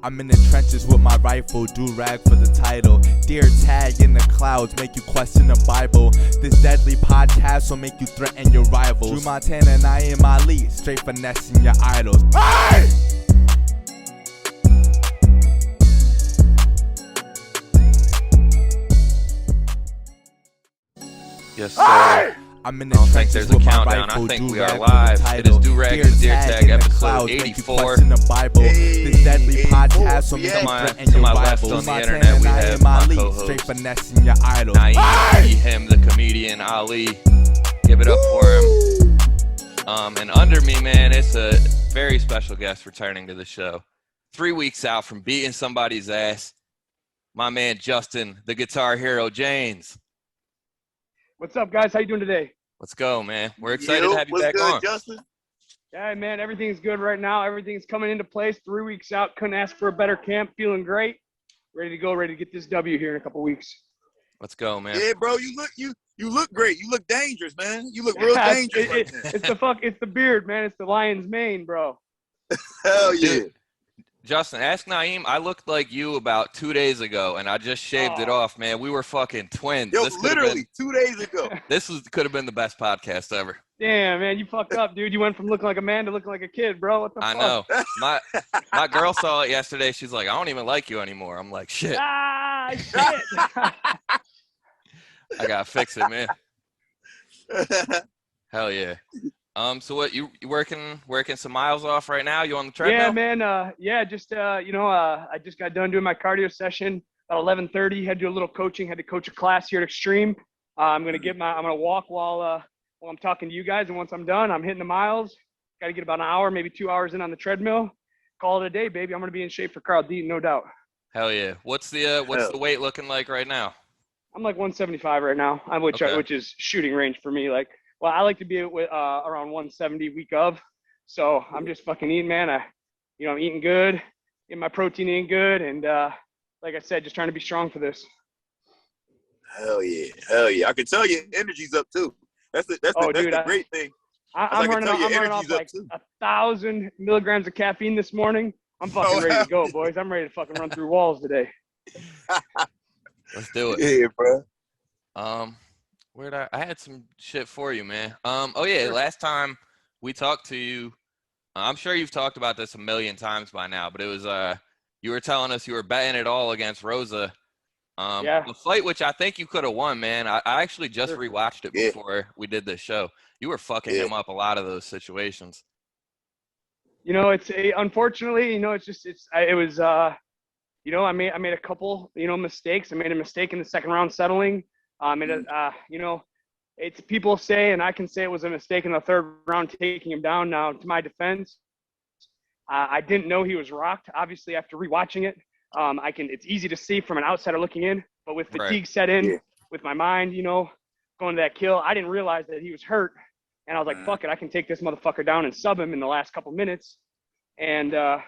I'm in the trenches with my rifle, Durag for the title. Deertag in the clouds, make you question the Bible. This deadly podcast will make you threaten your rivals. Drew Montana and I am Ali, straight finessing your idols. Hey! Yes, sir. I'm in I don't think there's a countdown. I think we are live. It is Durag and Deertag episode 84. This deadly podcast will make you threaten your my left rivals. on the internet, we have my straight co-host, finessing your idols. Naeem, him, the comedian, Ali. Give it up for him. And under me, man, it's a very special guest returning to the show. 3 weeks out from beating somebody's ass, my man Justin, the guitar hero, Jaynes. What's up, guys? How you doing today? Let's go, man. We're excited to have you back good, on. Justin? Yeah, man, everything's good right now. Everything's coming into place. 3 weeks out. Couldn't ask for a better camp. Feeling great. Ready to go. Ready to get this W here in a couple weeks. Let's go, man. Yeah, bro, you look great. You look dangerous, man. You look real dangerous right now. It's the beard, man. It's the lion's mane, bro. Hell yeah. Dude, Justin, ask Naeem. I looked like you about 2 days ago, and I just shaved it off, man. We were fucking twins. Yo, literally 2 days ago. Could have been the best podcast ever. Damn, man, you fucked up, dude. You went from looking like a man to looking like a kid, bro. What the fuck? I know. My girl saw it yesterday. She's like, I don't even like you anymore. I'm like, shit. Ah, shit. I gotta fix it, man. Hell yeah. So what, you working some miles off right now? You on the treadmill? Yeah, man. I just got done doing my cardio session at 11:30. Had to do a little coaching. Had to coach a class here at Extreme. I'm gonna walk while I'm talking to you guys, and once I'm done, I'm hitting the miles. Got to get about an hour, maybe 2 hours in on the treadmill. Call it a day, baby. I'm gonna be in shape for Carl Deaton, no doubt. Hell yeah. What's the weight looking like right now? I'm like 175 right now, which is shooting range for me. Like, well, I like to be around 170 week of. So I'm just fucking eating, man. I'm eating good, getting my protein in good, and like I said, just trying to be strong for this. Hell yeah. I can tell your energy's up too. That's the great thing. I'm running off like 1,000 milligrams of caffeine this morning. I'm fucking ready to go, boys. I'm ready to fucking run through walls today. Let's do it. Yeah, bro. I had some shit for you, man. Last time we talked to you, I'm sure you've talked about this a million times by now, but it was you were telling us you were betting it all against Rosa. Yeah. The fight, which I think you could have won, man. I actually just rewatched it before we did this show. You were fucking him up a lot of those situations. Unfortunately, I made a couple, mistakes. I made a mistake in the second round settling. It's people say, and I can say it was a mistake in the third round taking him down. Now, to my defense, I didn't know he was rocked. Obviously, after rewatching it, it's easy to see from an outsider looking in, but with fatigue set in, with my mind, going to that kill, I didn't realize that he was hurt. And I was like, fuck it, I can take this motherfucker down and sub him in the last couple minutes. And, sorry,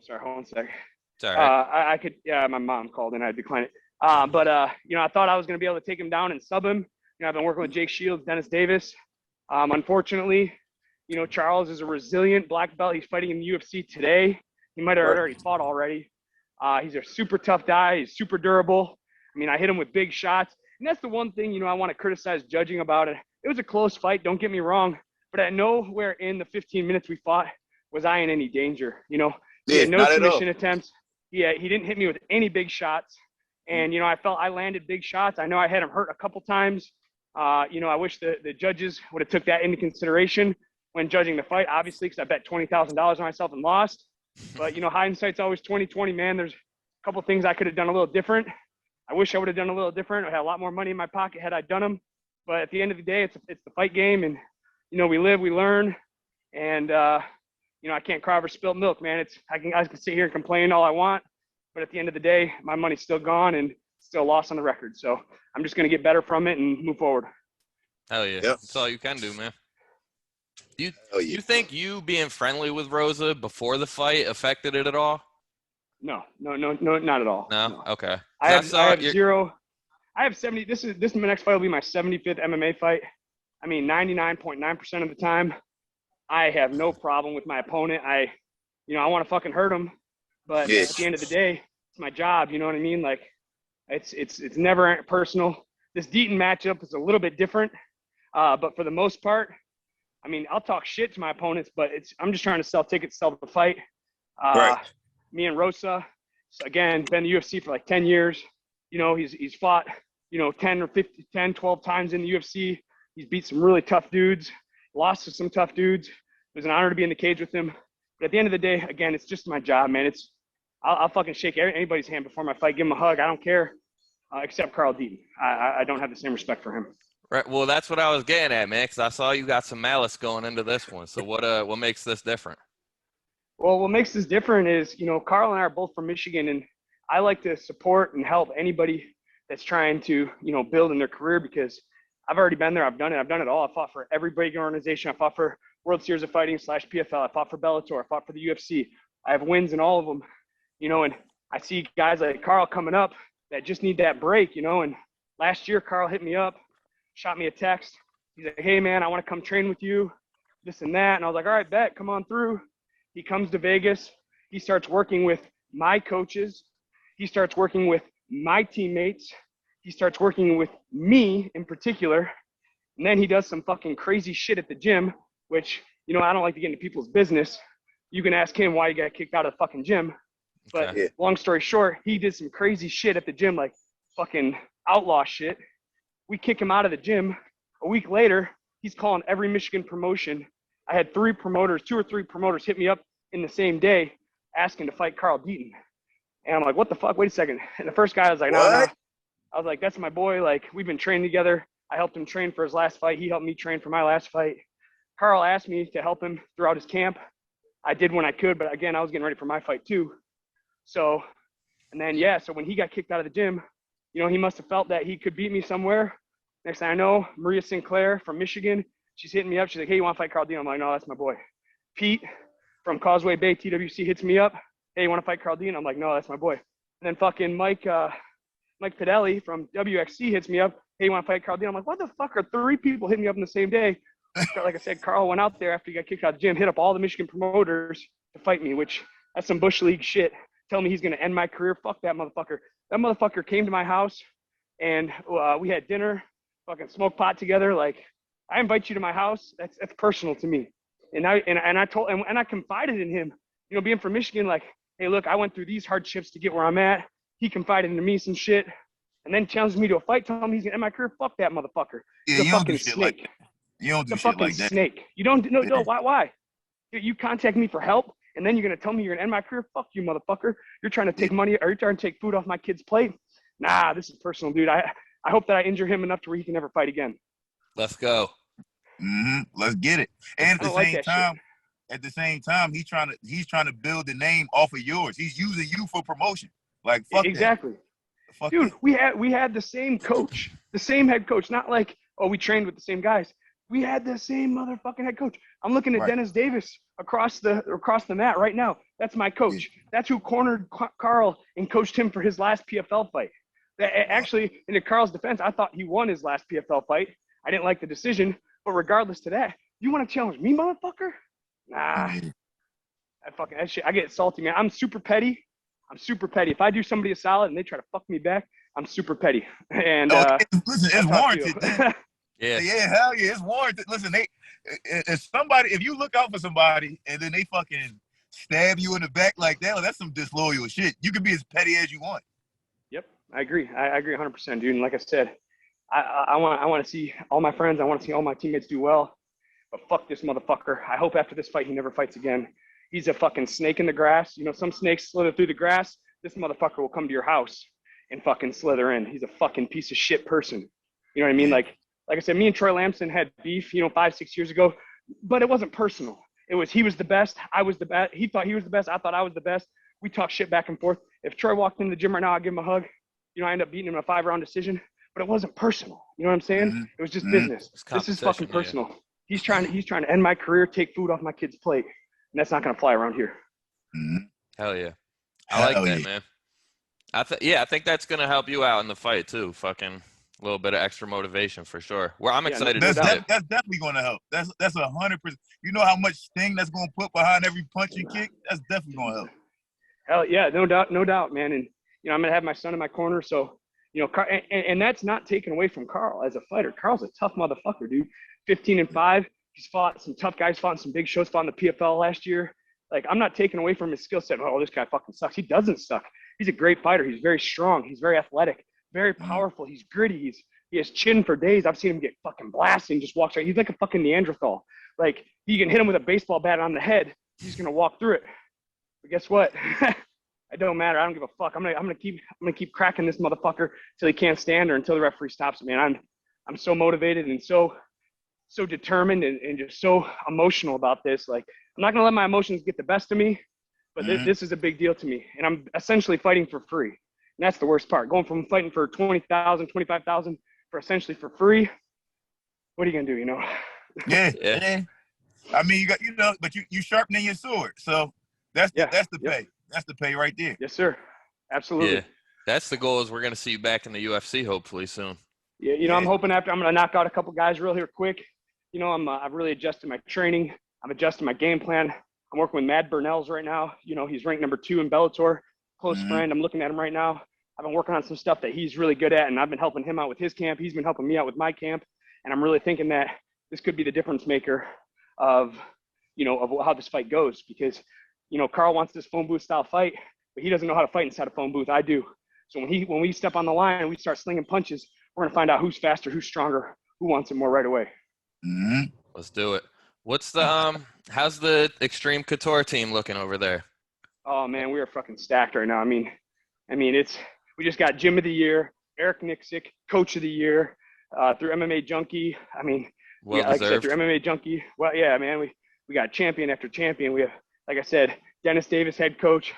hold on a sec. Sorry. My mom called and I declined it. I thought I was going to be able to take him down and sub him. I've been working with Jake Shields, Dennis Davis. Unfortunately, Charles is a resilient black belt. He's fighting in the UFC today. He might have already fought already. He's a super tough guy. He's super durable. I hit him with big shots. And that's the one thing, I want to criticize judging about it. It was a close fight, don't get me wrong. But at nowhere in the 15 minutes we fought was I in any danger. He had no submission attempts. He didn't hit me with any big shots. And, I felt I landed big shots. I know I had him hurt a couple times. I wish the judges would have took that into consideration when judging the fight, obviously, because I bet $20,000 on myself and lost. But, hindsight's always 20/20, man. There's a couple things I could have done a little different. I wish I would have done a little different. I had a lot more money in my pocket had I done them. But at the end of the day, it's the fight game. And, we live, we learn. And, I can't cry over spilled milk, man. I can sit here and complain all I want. But at the end of the day, my money's still gone and still lost on the record. So I'm just going to get better from it and move forward. Hell yeah. Yep. That's all you can do, man. You think you being friendly with Rosa before the fight affected it at all? No, not at all. No? Okay. I have 70. This my next fight will be my 75th MMA fight. 99.9% of the time, I have no problem with my opponent. I want to fucking hurt him. But at the end of the day, it's my job. You know what I mean? Like, it's never personal. This Deaton matchup is a little bit different, but for the most part, I mean, I'll talk shit to my opponents, but I'm just trying to sell tickets, sell the fight. Right. Me and Rosa, again, been in the UFC for like 10 years. You know, he's fought, 10, 12 times in the UFC. He's beat some really tough dudes, lost to some tough dudes. It was an honor to be in the cage with him. But at the end of the day, again, it's just my job, man. I'll fucking shake anybody's hand before my fight, give him a hug. I don't care, except Carl Deaton. I don't have the same respect for him. Right. Well, that's what I was getting at, man, because I saw you got some malice going into this one. So what makes this different? Well, what makes this different is, Carl and I are both from Michigan, and I like to support and help anybody that's trying to, build in their career, because I've already been there. I've done it all. I fought for every big organization. I fought for World Series of Fighting / PFL. I fought for Bellator. I fought for the UFC. I have wins in all of them, and I see guys like Carl coming up that just need that break, and last year Carl hit me up, shot me a text. He's like, hey man, I want to come train with you, this and that. And I was like, all right, bet, come on through. He comes to Vegas. He starts working with my coaches. He starts working with my teammates. He starts working with me in particular. And then he does some fucking crazy shit at the gym, which, I don't like to get into people's business. You can ask him why he got kicked out of the fucking gym. But long story short, he did some crazy shit at the gym, like fucking outlaw shit. We kick him out of the gym. A week later, he's calling every Michigan promotion. I had 2 or 3 promoters hit me up in the same day asking to fight Carl Deaton. And I'm like, what the fuck? Wait a second. And the first guy was like, no. I was like, that's my boy. Like, we've been training together. I helped him train for his last fight. He helped me train for my last fight. Carl asked me to help him throughout his camp. I did when I could, but again, I was getting ready for my fight too. So, and then, so when he got kicked out of the gym, he must have felt that he could beat me somewhere. Next thing I know, Maria Sinclair from Michigan, she's hitting me up. She's like, hey, you want to fight Carl Deaton? I'm like, no, that's my boy. Pete from Causeway Bay TWC hits me up. Hey, you want to fight Carl Deaton? I'm like, no, that's my boy. And then fucking Mike Pidelli from WXC hits me up. Hey, you want to fight Carl Deaton? I'm like, what the fuck are 3 people hitting me up in the same day? Like I said, Carl went out there after he got kicked out of the gym, hit up all the Michigan promoters to fight me, which that's some Bush League shit. Tell me he's going to end my career. Fuck that motherfucker. That motherfucker came to my house and we had dinner, fucking smoked pot together. Like, I invite you to my house. That's personal to me. And I confided in him, being from Michigan, like, hey, look, I went through these hardships to get where I'm at. He confided into me some shit and then challenged me to a fight, telling me he's going to end my career. Fuck that motherfucker. Yeah, he's you a fucking snake. Like that. You don't do He's a shit fucking like that. snake. You don't know. No, why? You contact me for help, and then you're gonna tell me you're gonna end my career? Fuck you, motherfucker. You're trying to take money, or you're trying to take food off my kid's plate. Nah, this is personal, dude. I hope that I injure him enough to where he can never fight again. Let's go. Let's get it. And at the same time, he's trying to build the name off of yours. He's using you for promotion. Like, fuck exactly. That. Fuck dude, that. we had the same coach, the same head coach. Not like, oh, we trained with the same guys. We had the same motherfucking head coach. I'm looking at Dennis Davis across the mat right now. That's my coach. That's who cornered Carl and coached him for his last PFL fight. Actually, in Carl's defense, I thought he won his last PFL fight. I didn't like the decision, but regardless to that, you want to challenge me, motherfucker? Nah. I get salty, man. I'm super petty. If I do somebody a solid and they try to fuck me back, I'm super petty. And listen, it's warranted. Yeah, hell yeah, it's warranted. Listen, if you look out for somebody and then they fucking stab you in the back like that, that's some disloyal shit. You can be as petty as you want. Yep, I agree. I agree 100%, dude. And like I said, I want to see all my friends. I want to see all my teammates do well. But fuck this motherfucker. I hope after this fight he never fights again. He's a fucking snake in the grass. Some snakes slither through the grass. This motherfucker will come to your house and fucking slither in. He's a fucking piece of shit person. You know what I mean? Like I said, me and Troy Lamson had beef, 5-6 years ago, but it wasn't personal. It was, he was the best. I was the best. He thought he was the best. I thought I was the best. We talked shit back and forth. If Troy walked in the gym right now, I'd give him a hug. I end up beating him in a 5-round decision, but it wasn't personal. You know what I'm saying? It was just business. This is fucking personal. He's trying to end my career, take food off my kid's plate. And that's not going to fly around here. Hell yeah. I like that, man. I think that's going to help you out in the fight too. Fucking a little bit of extra motivation for sure. Well, I'm excited. That's definitely going to help. That's 100%. You know how much sting that's going to put behind every punch you kick? That's definitely going to help. Hell yeah, no doubt, man. And I'm gonna have my son in my corner, so and that's not taken away from Carl as a fighter. Carl's a tough motherfucker, dude. 15-5. He's fought some tough guys, fought in some big shows, fought in the PFL last year. Like, I'm not taking away from his skill set. Oh, this guy fucking sucks. He doesn't suck. He's a great fighter. He's very strong. He's very athletic, very powerful. He's gritty. He has chin for days. I've seen him get fucking blasted and just walks right. He's like a fucking Neanderthal. Like, you can hit him with a baseball bat on the head. He's gonna walk through it. But guess what? It don't matter. I don't give a fuck. I'm gonna keep cracking this motherfucker till he can't stand or until the referee stops it, man. I'm so motivated and so determined and just so emotional about this. Like, I'm not gonna let my emotions get the best of me, but this is a big deal to me. And I'm essentially fighting for free. And that's the worst part. Going from fighting for 20,000, 25,000 for essentially for free. What are you gonna do, Yeah. I mean, you got, but you sharpening your sword. So that's the pay. That's the pay right there. Yes, sir. Absolutely. Yeah. That's the goal, is we're going to see you back in the UFC hopefully soon. Yeah, I'm hoping I'm going to knock out a couple guys real here quick. I've really adjusted my training. I'm adjusting my game plan. I'm working with Mad Burnells right now. He's ranked number 2 in Bellator. Close friend. I'm looking at him right now. I've been working on some stuff that he's really good at, and I've been helping him out with his camp. He's been helping me out with my camp, and I'm really thinking that this could be the difference maker of how this fight goes, because Carl wants this phone booth style fight, but he doesn't know how to fight inside a phone booth. I do. So when we step on the line and we start slinging punches, we're gonna find out who's faster, who's stronger, who wants it more right away. Let's do it. What's the how's the Extreme Couture team looking over there? Oh man, we are fucking stacked right now. I mean, we just got Gym of the Year, Eric Nixick, Coach of the Year, through MMA Junkie. I mean, well like I said, deserved. through MMA Junkie. Well, yeah, man, we got champion after champion. We have, like I said, Dennis Davis head coach,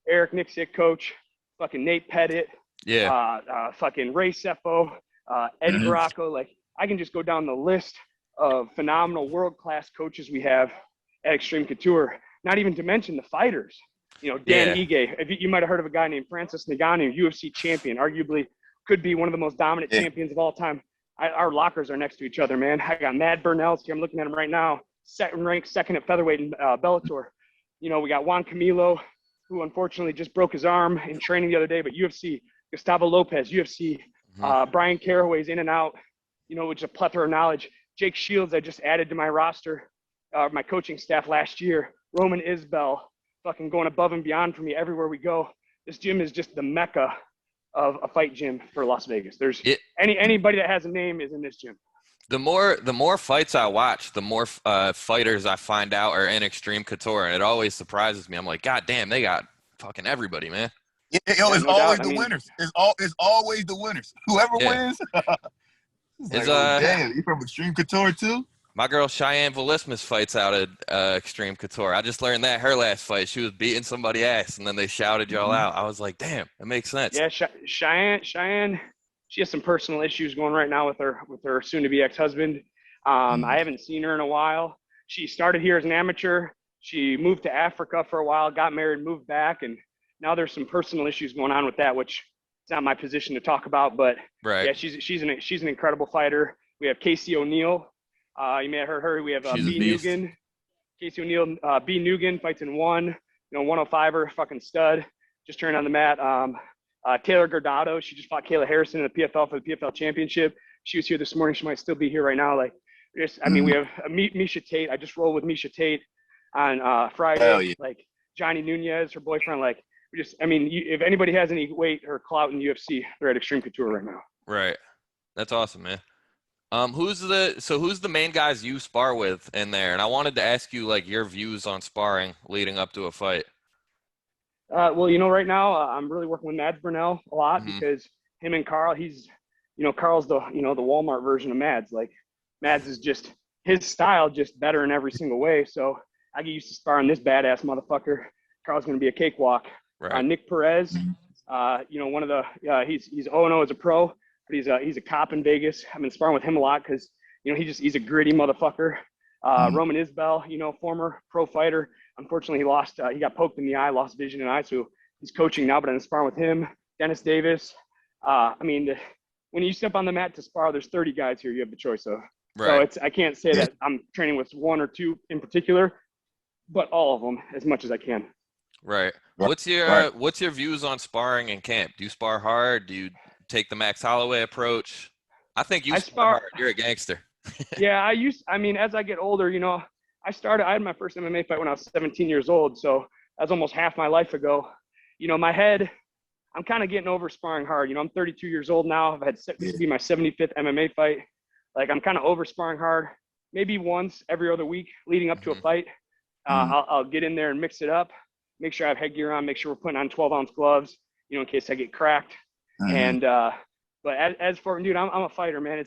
Eric Nixick coach, fucking Nate Pettit, fucking Ray Seppo, Eddie Baracco. Like, I can just go down the list of phenomenal world-class coaches we have at Extreme Couture. Not even to mention the fighters. Dan Ige. You might have heard of a guy named Francis Ngannou, UFC champion, arguably could be one of the most dominant champions of all time. Our lockers are next to each other, man. I got Mad Burnells here. I'm looking at him right now. Ranked second at featherweight in Bellator. We got Juan Camilo, who unfortunately just broke his arm in training the other day, but UFC. Gustavo Lopez, UFC. Brian Caraway's in and out, which is a plethora of knowledge. Jake Shields, I just added to my roster, my coaching staff last year. Roman Isbell, fucking going above and beyond for me everywhere we go. This gym is just the mecca of a fight gym for Las Vegas. There's anybody that has a name is in this gym. The more fights I watch, the more fighters I find out are in Extreme Couture, and it always surprises me. I'm like, God damn, they got fucking everybody, man. It's always the winners. It's always the winners. Whoever wins. Damn, you from Extreme Couture too? My girl Cheyenne Velismus fights out at Extreme Couture. I just learned that her last fight, she was beating somebody ass, and then they shouted y'all out. I was like, damn, it makes sense. Yeah, Cheyenne. She has some personal issues going right now with her soon-to-be ex-husband. I haven't seen her in a while. She started here as an amateur. She moved to Africa for a while, got married, moved back, and now there's some personal issues going on with that, which it's not my position to talk about. But yeah, she's an incredible fighter. We have Casey O'Neill. You may have heard her. We have B. Nugan. Casey O'Neill, B. Nugan fights in 105er, fucking stud. Just turned on the mat. Taylor Gordado, she just fought Kayla Harrison in the PFL for the PFL championship. She was here this morning. She might still be here right now. Like, we have Misha Tate. I just rolled with Misha Tate on Friday. Like, Johnny Nunez, her boyfriend. Like, if anybody has any weight or clout in the UFC, they're at Extreme Couture right now. Right. That's awesome, man. Who's the main guys you spar with in there? And I wanted to ask you, like, your views on sparring leading up to a fight. Well, right now I'm really working with Mads Burnell a lot because him and Carl, Carl's the Walmart version of Mads. Like, Mads is just his style, just better in every single way. So I get used to sparring this badass motherfucker. Carl's going to be a cakewalk. Right. Nick Perez, one of the he's 0-0 as a pro, but he's a cop in Vegas. I've been sparring with him a lot because he's a gritty motherfucker. Roman Isbell, former pro fighter. Unfortunately, he got poked in the eye, lost vision in the eye, so he's coaching now, but I'm sparring with him. Dennis Davis. When you step on the mat to spar, there's 30 guys here you have the choice of. Right. So I can't say that I'm training with one or two in particular, but all of them as much as I can. Right. Right. What's your views on sparring in camp? Do you spar hard? Do you take the Max Holloway approach? I think you I spar hard. spar. You're a gangster. Yeah, I mean, as I get older, I had my first MMA fight when I was 17 years old. So that's almost half my life ago. My head, I'm kind of getting over sparring hard. I'm 32 years old now. This Yeah. will be my 75th MMA fight. Like, I'm kind of over sparring hard. Maybe once every other week leading up to a fight, I'll get in there and mix it up. Make sure I have headgear on. Make sure we're putting on 12-ounce gloves, in case I get cracked. And but as for dude, I'm a fighter, man.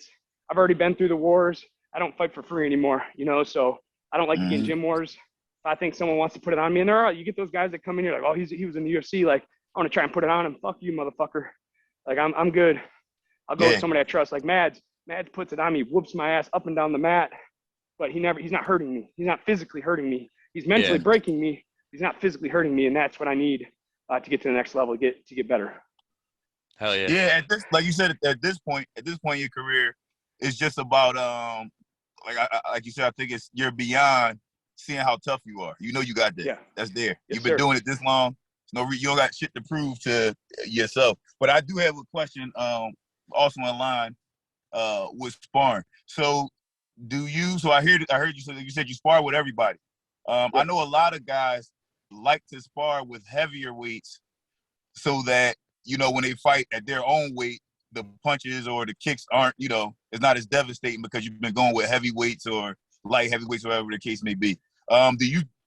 I've already been through the wars. I don't fight for free anymore, so I don't like to get in gym wars. If I think someone wants to put it on me, and you get those guys that come in here like, oh, he was in the UFC, like, I want to try and put it on him. Fuck you, motherfucker. Like, I'm good. I'll go with somebody I trust. Like Mads puts it on me, whoops my ass up and down the mat, but he's not hurting me. He's not physically hurting me. He's mentally breaking me. He's not physically hurting me, and that's what I need to get to the next level, to get better. Hell yeah. Yeah, like you said, at this point in your career, it's just about like you said, I think you're beyond seeing how tough you are. You got that. Yeah. That's there. Yes, You've been doing it this long. You don't got shit to prove to yourself. But I do have a question also in line with sparring. So I heard you said you spar with everybody. I know a lot of guys like to spar with heavier weights so that when they fight at their own weight, the punches or the kicks aren't, it's not as devastating because you've been going with heavyweights or light heavyweights, whatever the case may be.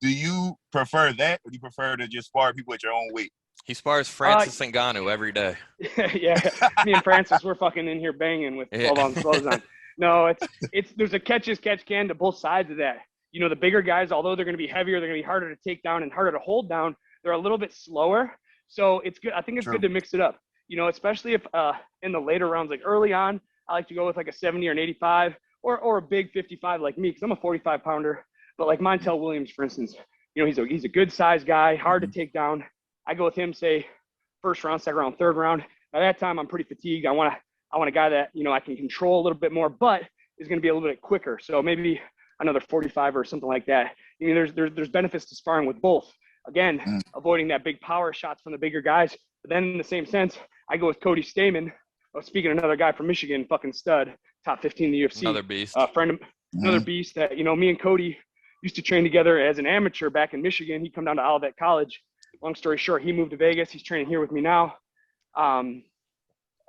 Do you prefer that, or do you prefer to just spar people at your own weight? He spars Francis Ngannou every day. Yeah, me and Francis, we're fucking in here banging with 12-ounce gloves on. No, there's a catch can to both sides of that. The bigger guys, although they're going to be heavier, they're going to be harder to take down and harder to hold down. They're a little bit slower. So it's good. I think it's good to mix it up, especially if in the later rounds, like early on, I like to go with like a 70 or an 85 or a big 55 like me, because I'm a 45 pounder. But like Montel Williams, for instance, he's a good sized guy, hard to take down. I go with him, say, first round, second round, third round. By that time, I'm pretty fatigued. I want a guy that, I can control a little bit more, but is going to be a little bit quicker. So maybe another 45 or something like that. There's benefits to sparring with both. Again, avoiding that big power shots from the bigger guys. But then in the same sense, I go with Cody Stamen. Speaking of another guy from Michigan, fucking stud, top 15 in the UFC. Another beast. Another beast that, me and Cody used to train together as an amateur back in Michigan. He'd come down to Olivet College. Long story short, he moved to Vegas. He's training here with me now. Going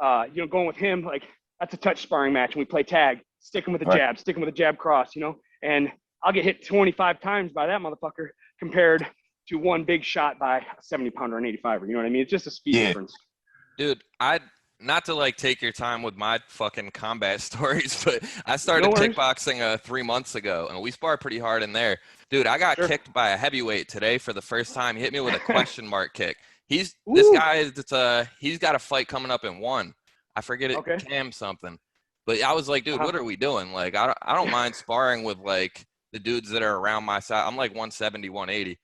with him, like, that's a touch sparring match, and we play tag, sticking with the jab cross, and I'll get hit 25 times by that motherfucker compared to one big shot by a 70 pounder and 85er. You know what I mean? It's just a speed difference. Dude, not to like take your time with my fucking combat stories, but I started kickboxing 3 months ago, and we sparred pretty hard in there. Dude, I got kicked by a heavyweight today for the first time. He hit me with a question mark kick. This guy, he's got a fight coming up in 1. I forget it, Cam something. But I was like, dude, what are we doing? Like, I don't mind sparring with like the dudes that are around my size. I'm like 170, 180.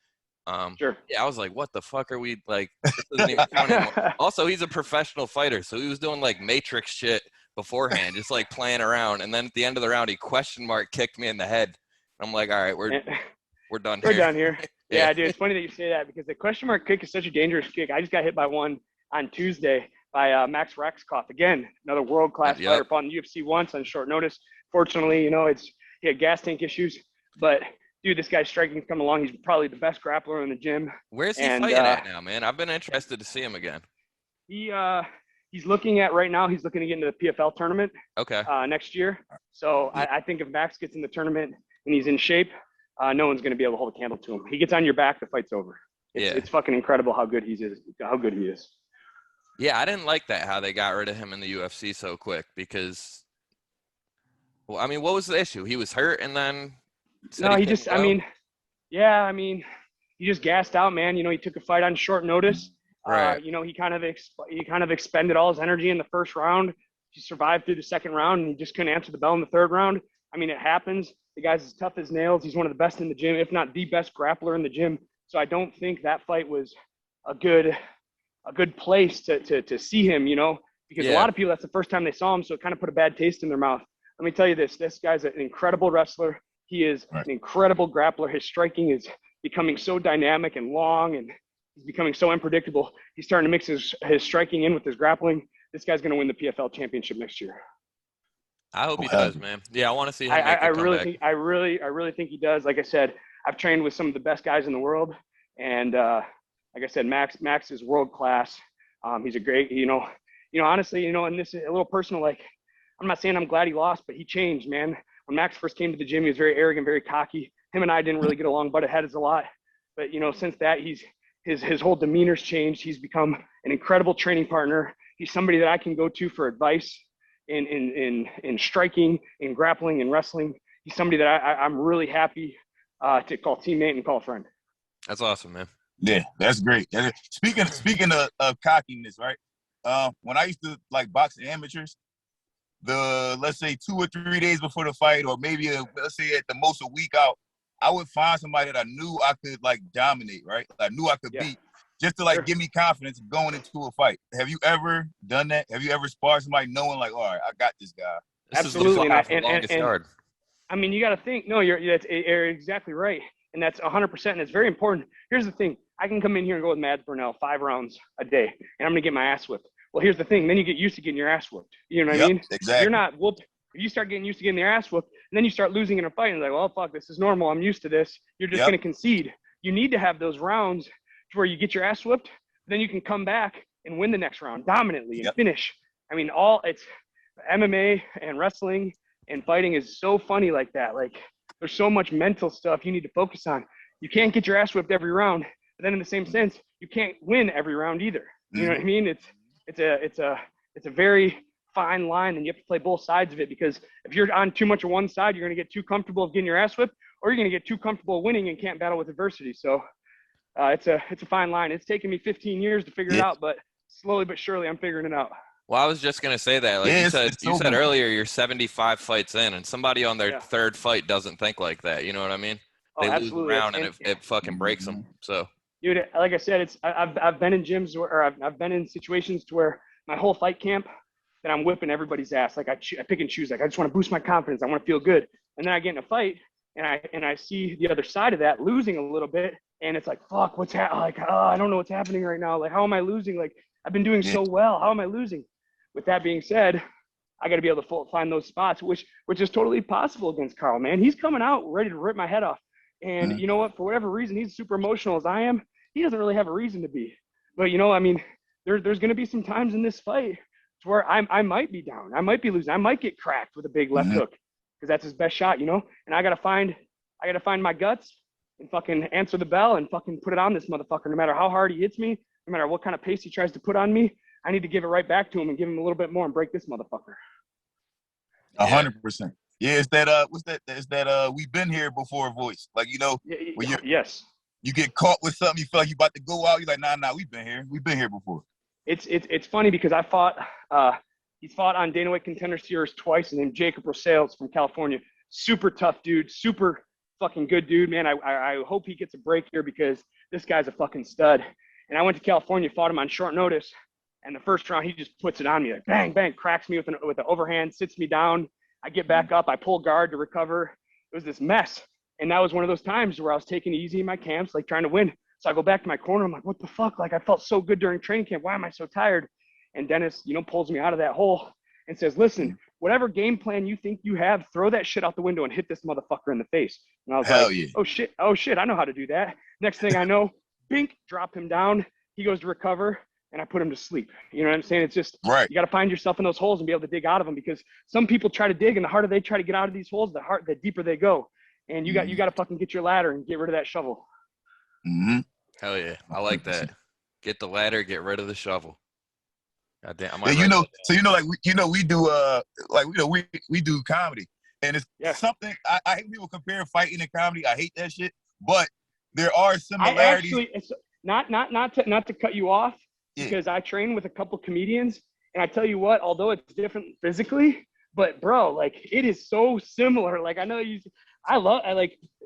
Yeah, I was like, what the fuck are we, like, this isn't even fun anymore. Also, he's a professional fighter, so he was doing like matrix shit beforehand, just like playing around, and then at the end of the round he question mark kicked me in the head. I'm like, all right, we're done here. We're done here. Yeah, dude, it's funny that you say that, because the question mark kick is such a dangerous kick. I just got hit by one on Tuesday by Max Raxkoff. Again, another world-class fighter, fought in UFC once on short notice. Fortunately, he had gas tank issues, but dude, this guy's striking's coming along. He's probably the best grappler in the gym. Where's he fighting at now, man? I've been interested to see him again. He's looking to get into the PFL tournament next year. So I think if Max gets in the tournament and he's in shape, no one's going to be able to hold a candle to him. He gets on your back, the fight's over. It's fucking incredible how good he is. Yeah, I didn't like that, how they got rid of him in the UFC so quick, because, well, I mean, what was the issue? He was hurt, and then he just gassed out, man. He took a fight on short notice. Right. He kind of expended all his energy in the first round. He survived through the second round, and he just couldn't answer the bell in the third round. I mean, it happens. The guy's as tough as nails. He's one of the best in the gym, if not the best grappler in the gym. So I don't think that fight was a good place to see him, because a lot of people, that's the first time they saw him. So it kind of put a bad taste in their mouth. Let me tell you this guy's an incredible wrestler. He is an incredible grappler. His striking is becoming so dynamic and long, and He's becoming so unpredictable. He's starting to mix his striking in with his grappling. This guy's going to win the PFL championship next year. I hope he does, man. Yeah, I want to see him make a comeback. I really think he does. Like I said, I've trained with some of the best guys in the world, and like I said, Max is world class. He's a great, honestly, and this is a little personal. Like, I'm not saying I'm glad he lost, but he changed, man. When Max first came to the gym, he was very arrogant, very cocky. Him and I didn't really get along, butted heads a lot. But since that, his whole demeanor's changed. He's become an incredible training partner. He's somebody that I can go to for advice in striking, in grappling, in wrestling. He's somebody that I'm really happy to call teammate and call friend. That's awesome, man. Yeah, that's great. Speaking of cockiness, right? When I used to box amateurs, let's say 2 or 3 days before the fight, or maybe let's say at the most a week out, I would find somebody that I knew I could dominate, right? I knew I could beat, just to give me confidence going into a fight. Have you ever done that? Have you ever sparred somebody knowing all right, I got this guy? Absolutely. And I mean, you got to think. No, you're exactly right, and that's 100%. And it's very important. Here's the thing: I can come in here and go with Mads Burnell 5 rounds a day, and I'm gonna get my ass whipped. Well, here's the thing: then you get used to getting your ass whipped. You know what I mean? Exactly. You're not whooped. If you start getting used to getting your ass whooped, and then you start losing in a fight, and well, fuck, this is normal. I'm used to this. You're just gonna concede. You need to have those rounds to where you get your ass whooped, then you can come back and win the next round dominantly and finish. I mean, it's MMA and wrestling and fighting is so funny like that. Like, there's so much mental stuff you need to focus on. You can't get your ass whipped every round, but then in the same sense, you can't win every round either. You know what I mean? It's a very fine line, and you have to play both sides of it, because if you're on too much of one side, you're going to get too comfortable of getting your ass whipped, or you're going to get too comfortable winning and can't battle with adversity. So it's a fine line. It's taken me 15 years to figure it out, but slowly but surely I'm figuring it out. Well, I was just going to say that. You said earlier you're 75 fights in, and somebody on their third fight doesn't think like that. You know what I mean? They lose a round and it fucking breaks them. So, dude, like I said, I've been in gyms where I've been in situations to where my whole fight camp that I'm whipping everybody's ass. Like I pick and choose. Like, I just want to boost my confidence. I want to feel good. And then I get in a fight and I see the other side of that losing a little bit. And it's like, fuck, what's happening? Like, I don't know what's happening right now. Like, how am I losing? Like, I've been doing so well. How am I losing? With that being said, I got to be able to find those spots, which is totally possible against Carl, man. He's coming out ready to rip my head off. And you know what? For whatever reason, he's super emotional as I am. He doesn't really have a reason to be. But, I mean, there's going to be some times in this fight where I might be down. I might be losing. I might get cracked with a big left hook, because that's his best shot, And I got to find my guts and fucking answer the bell and fucking put it on this motherfucker. No matter how hard he hits me, no matter what kind of pace he tries to put on me, I need to give it right back to him and give him a little bit more and break this motherfucker. 100%. Yeah, it's that It's that we've been here before voice. Like, when you get caught with something, you feel like you about to go out, you're like, nah, we've been here. We've been here before. It's funny because he's fought on Dana White Contender Series twice, named Jacob Rosales from California. Super tough dude, super fucking good dude, man. I hope he gets a break here, because this guy's a fucking stud. And I went to California, fought him on short notice. And the first round, he just puts it on me, like bang, bang, cracks me with an overhand, sits me down. I get back up, I pull guard to recover. It was this mess. And that was one of those times where I was taking it easy in my camps, like trying to win. So I go back to my corner. I'm like, what the fuck? Like, I felt so good during training camp. Why am I so tired? And Dennis, pulls me out of that hole and says, listen, whatever game plan you think you have, throw that shit out the window and hit this motherfucker in the face. And I was oh shit, I know how to do that. Next thing I know, bink, drop him down. He goes to recover, and I put him to sleep. You know what I'm saying? It's just, you got to find yourself in those holes and be able to dig out of them, because some people try to dig, and the harder they try to get out of these holes, the deeper they go. And you got to fucking get your ladder and get rid of that shovel. Hell yeah. I like that. Get the ladder, get rid of the shovel. God damn. We do comedy, and it's something I hate people compare fighting and comedy. I hate that shit, but there are similarities. It's not to cut you off, because I train with a couple comedians, and I tell you what, although it's different physically, but bro, like, it is so similar. Like, I know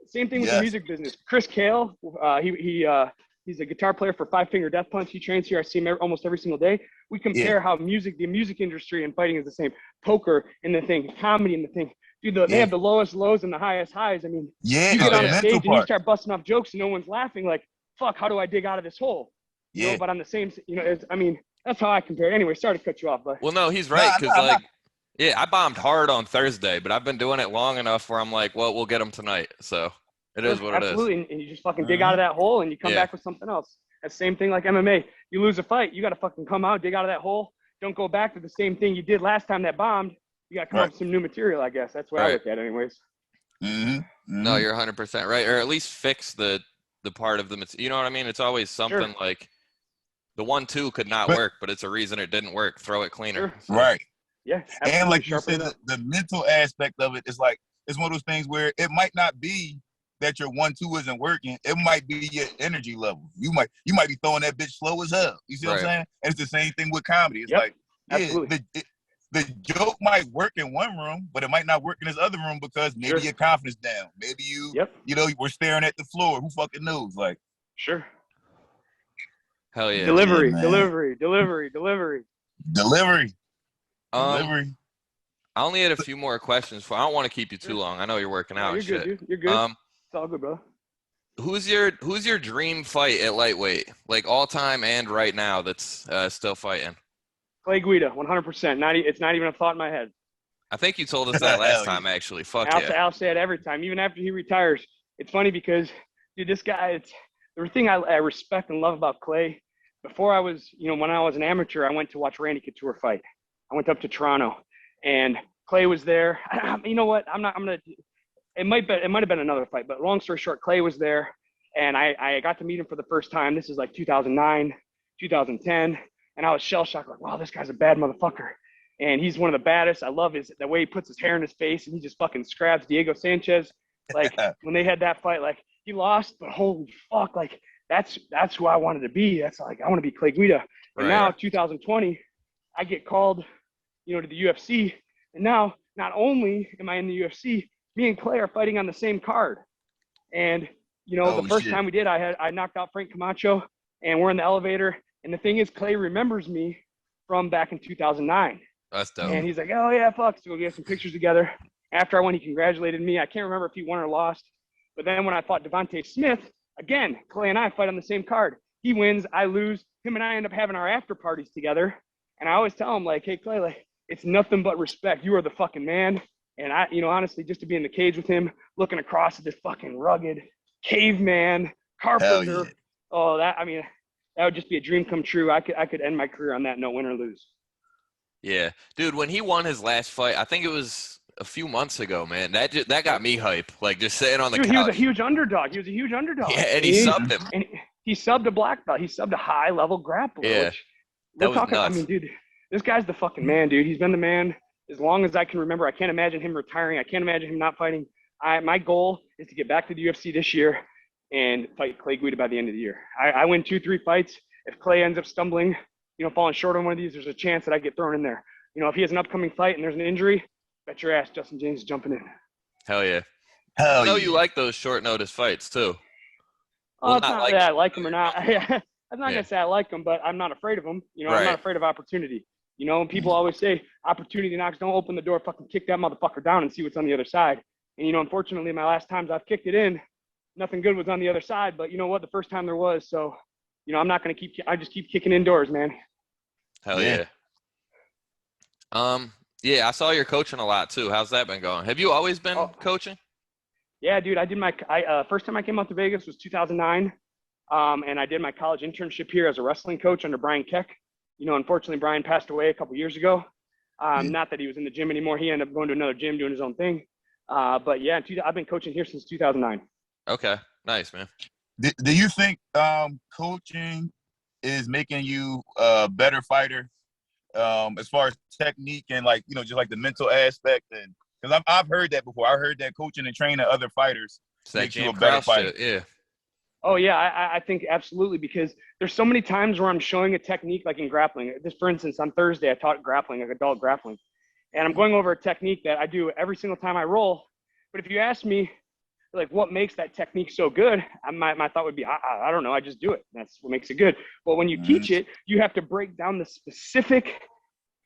same thing with the music business. Chris Kale, he's a guitar player for Five Finger Death Punch. He trains here. I see him almost every single day. We compare how the music industry and fighting is the same. Poker and the thing, comedy and the thing. Dude, they have the lowest lows and the highest highs. I mean, you get on a stage and you start busting off jokes and no one's laughing. Like, fuck, how do I dig out of this hole? You know, but on the same, you know, that's how I compare it. Anyway, sorry to cut you off, but. Well, no, he's right because yeah, I bombed hard on Thursday, but I've been doing it long enough where I'm like, well, we'll get them tonight. So it is what it is. Absolutely, and you just fucking dig out of that hole and you come back with something else. That's the same thing like MMA. You lose a fight, you got to fucking come out, dig out of that hole. Don't go back to the same thing you did last time that bombed. You got to come up with some new material, I guess. That's what I look at anyways. No, you're 100% right. Or at least fix the part of the material. You know what I mean? It's always something like the 1-2 could not work, but it's a reason it didn't work. Throw it cleaner. So. Right. Yeah. And like you said, the mental aspect of it is like, it's one of those things where it might not be that your 1-2 isn't working. It might be your energy level. You might be throwing that bitch slow as hell. You see what I'm saying? And it's the same thing with comedy. It's like, the joke might work in one room, but it might not work in this other room because maybe your confidence down. Maybe you know, we're staring at the floor. Who fucking knows? Like, hell yeah. Delivery. I only had a few more questions I don't want to keep you too long. I know you're working out. You're good, dude. You're good. It's all good, bro. Who's your dream fight at lightweight, like all time and right now that's still fighting? Clay Guida, 100%. It's not even a thought in my head. I think you told us that last time, actually. Fuck yeah. I'll say it every time, even after he retires. It's funny because, dude, this guy, the thing I respect and love about Clay, before I was, you know, when I was an amateur, I went to watch Randy Couture fight. I went up to Toronto, and Clay was there. You know what? It might have been another fight, but long story short, Clay was there, and I got to meet him for the first time. This is like 2009, 2010. And I was shell-shocked, like, wow, this guy's a bad motherfucker. And he's one of the baddest. I love the way he puts his hair in his face, and he just fucking scraps Diego Sanchez. Like, when they had that fight, like, he lost, but holy fuck, like, that's who I wanted to be. That's like, I want to be Clay Guida. And now, 2020, I get called, you know, to the UFC. And now, not only am I in the UFC, me and Clay are fighting on the same card. And, you know, the first time we did, I knocked out Frank Camacho, and we're in the elevator. And the thing is, Clay remembers me from back in 2009. That's dope. And he's like, oh, yeah, fuck. So we get some pictures together. After I won, he congratulated me. I can't remember if he won or lost. But then when I fought Devontae Smith, again, Clay and I fight on the same card. He wins, I lose. Him and I end up having our after parties together. And I always tell him, like, hey, Clay, like, it's nothing but respect. You are the fucking man. And I, you know, honestly, just to be in the cage with him, looking across at this fucking rugged caveman, carpenter. Oh, that would just be a dream come true. I could end my career on that note, win or lose. Yeah. Dude, when he won his last fight, I think it was a few months ago, man. That got me hype. Like, just sitting on the couch. He was a huge underdog. Yeah, and he subbed him. And he subbed a black belt. He subbed a high-level grappler. Yeah, that was nuts. I mean, dude, this guy's the fucking man, dude. He's been the man as long as I can remember. I can't imagine him retiring. I can't imagine him not fighting. My goal is to get back to the UFC this year and fight Clay Guida by the end of the year. I win 2-3 fights. If Clay ends up stumbling, you know, falling short on one of these, there's a chance that I get thrown in there. You know, if he has an upcoming fight and there's an injury, bet your ass Justin Jaynes is jumping in. Hell yeah. I know you like those short notice fights too. Well, it's not like that I like them or not. I'm not going to say I like them, but I'm not afraid of them. You know, I'm not afraid of opportunity. You know, people always say opportunity knocks, don't open the door, fucking kick that motherfucker down and see what's on the other side. And, you know, unfortunately, my last times I've kicked it in, nothing good was on the other side, but you know what? The first time there was. So, you know, I'm not going to I just keep kicking indoors, man. Hell yeah. Yeah, I saw you're coaching a lot too. How's that been going? Have you always been coaching? Yeah, dude, I did first time I came out to Vegas was 2009. And I did my college internship here as a wrestling coach under Brian Keck. You know, unfortunately, Brian passed away a couple years ago. Not that he was in the gym anymore. He ended up going to another gym doing his own thing. But yeah, I've been coaching here since 2009. Okay, nice, man. Do you think coaching is making you a better fighter as far as technique and, like, you know, just like the mental aspect? And because I've heard that before. I heard that coaching and training other fighters makes you a better fighter. Yeah. Oh yeah, I think absolutely, because there's so many times where I'm showing a technique, like in grappling. Just for instance, on Thursday I taught grappling, like adult grappling, and I'm going over a technique that I do every single time I roll. But if you ask me, like, what makes that technique so good, my thought would be, I don't know, I just do it. That's what makes it good. But when you teach it, you have to break down the specific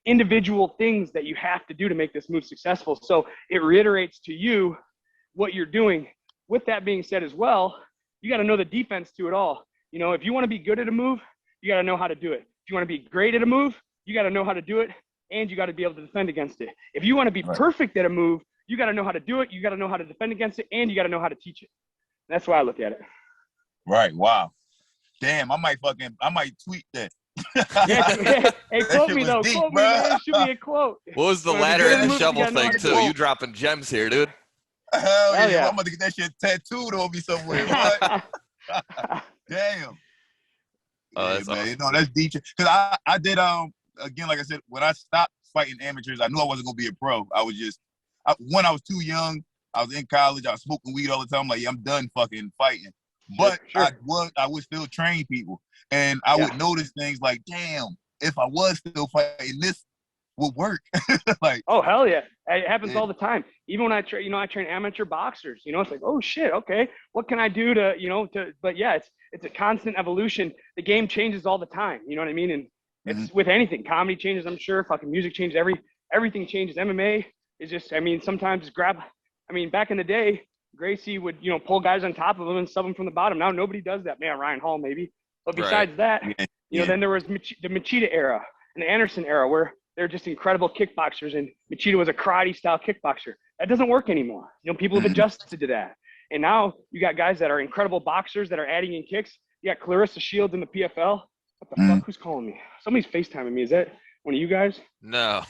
individual things that you have to do to make this move successful. So it reiterates to you what you're doing. With that being said as well, you got to know the defense to it all. You know, if you want to be good at a move, you got to know how to do it. If you want to be great at a move, you got to know how to do it, and you got to be able to defend against it. If you want to be perfect at a move, you got to know how to do it, you got to know how to defend against it, and you got to know how to teach it. That's why I look at it. Right. Wow. Damn, I might tweet that. Yeah, hey, quote me though. Deep, Quote bro. me, man. Shoot me a quote. What was the Wanna be ladder good and at the moving, shovel you gotta know thing how to too? do it. You dropping gems here, dude. Hell yeah. yeah. I'm about to get that shit tattooed on me somewhere. What? Damn. Oh, that's man. awesome. You know, that's deep. Because I did, again, like I said, when I stopped fighting amateurs, I knew I wasn't going to be a pro. I was just, when I was too young, I was in college, I was smoking weed all the time. I'm like, yeah, I'm done fucking fighting. But Sure. I would still train people. And I would notice things like, damn, if I was still fighting, this would work. Like, oh, hell yeah. It happens all the time. Even when I train, I train amateur boxers, it's like, oh shit, okay, what can I do but yeah, it's a constant evolution. The game changes all the time. You know what I mean? And it's with anything. Comedy changes, I'm sure. Fucking music changes. Everything changes. MMA is just, sometimes back in the day, Gracie would, pull guys on top of him and sub them from the bottom. Now nobody does that. Man, Ryan Hall maybe. But besides that, then there was the Machida era and the Anderson era where they're just incredible kickboxers, and Machida was a karate-style kickboxer. That doesn't work anymore. People have adjusted to that. And now you got guys that are incredible boxers that are adding in kicks. You got Clarissa Shields in the PFL. What the fuck? Who's calling me? Somebody's FaceTiming me. Is that one of you guys? No.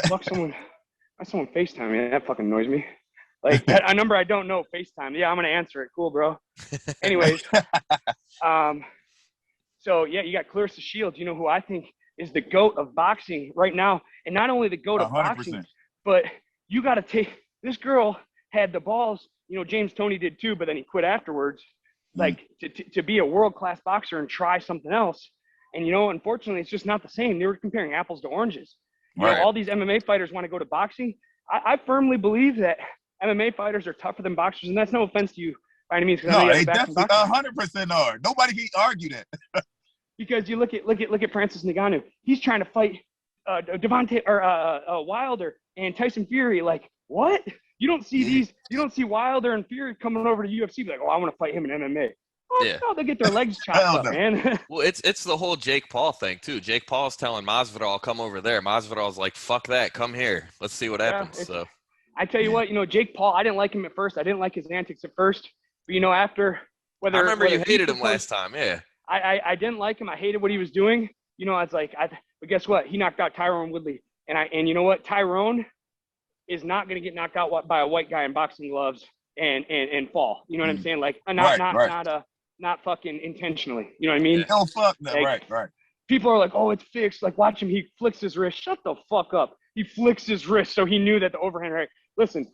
Fuck someone. Someone FaceTiming me. That fucking annoys me. Like a number I don't know, FaceTime. Yeah, I'm gonna answer it. Cool, bro. Anyways, so yeah, you got Clarissa Shields. You know who I think is the GOAT of boxing right now, and not only the GOAT of 100%. boxing, but you got to take. This girl had the balls. James Toney did too, but then he quit afterwards. Like to be a world-class boxer and try something else. And unfortunately, it's just not the same. They were comparing apples to oranges. All these MMA fighters want to go to boxing. I firmly believe that MMA fighters are tougher than boxers, and that's no offense to you by any means. No, they definitely 100% are. Nobody can argue that. Because you look at Francis Ngannou. He's trying to fight Devontae or Wilder and Tyson Fury. Like, what? You don't see You don't see Wilder and Fury coming over to UFC. Be like, oh, I want to fight him in MMA. Oh, no, they get their legs chopped up, man. Well, it's the whole Jake Paul thing too. Jake Paul's telling Masvidal, come over there. Masvidal's like, fuck that, come here. Let's see what happens. So I tell you what, Jake Paul, I didn't like him at first. I didn't like his antics at first. But after I remember you hated him last time, yeah. I didn't like him. I hated what he was doing. I was like, but guess what? He knocked out Tyrone Woodley. And you know what? Tyrone is not going to get knocked out by a white guy in boxing gloves and fall. You know what I'm saying? Like, not fucking intentionally. You know what I mean? No, fuck no. Like, right. People are like, oh, it's fixed. Like, watch him. He flicks his wrist. Shut the fuck up. He flicks his wrist so he knew that the overhand right. Listen,